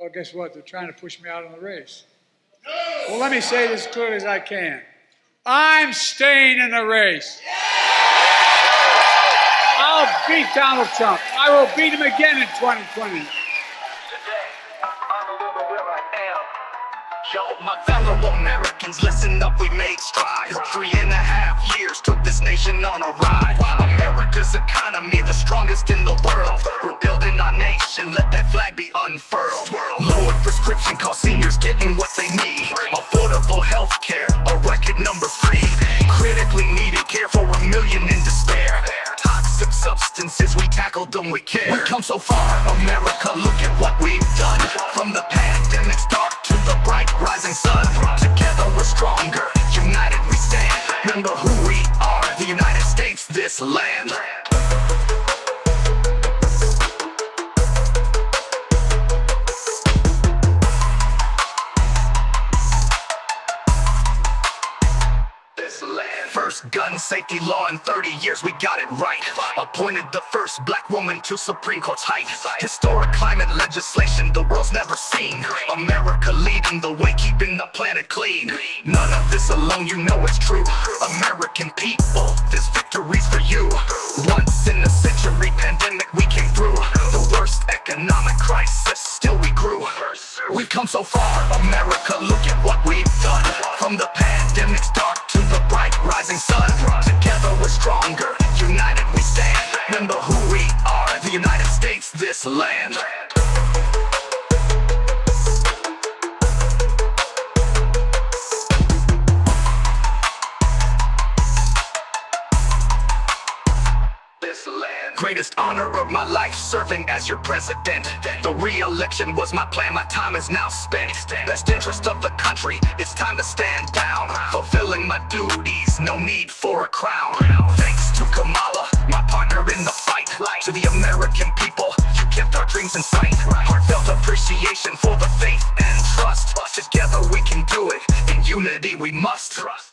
Well, guess what? They're trying to push me out of the race. Well, let me say this as clearly as I can. I'm staying in the race. I'll beat Donald Trump. I will beat him again in 2020. Yo, my fellow Americans, listen up, we made strides. 3.5 years took this nation on a ride. America's economy, the strongest in the world. We're building our nation, let that flag be unfurled. Lower prescription costs, seniors getting what they need. Affordable health care, a record number 3. Critically needed care for 1 million in despair. Toxic substances, we tackled them with care. We come so far, America, look at what we've done. From the pandemic start to the bright rising sun. Together we're stronger, united we stand. Remember who we are, the United States, this land. First gun safety law in 30 years, we got it right. Appointed the first black woman to Supreme Court's height. Historic climate legislation the world's never seen. America leading the way, keeping the planet clean. None of this alone, you know it's true. American people, this victory's for you. Once in a century pandemic we came through. The worst economic crisis, still we grew. We've come so far, America, look at what we've done. From the pandemic start to the bright rising sun. Together we're stronger, united we stand. Remember who we are, the United States, this land. Greatest honor of my life, serving as your president. The re-election was my plan, my time is now spent. Best interest of the country, it's time to stand down. Fulfilling my duties, no need for a crown. Thanks to Kamala, my partner in the fight. To the American people, you kept our dreams in sight. Heartfelt appreciation for the faith and trust. Together we can do it, in unity we must trust.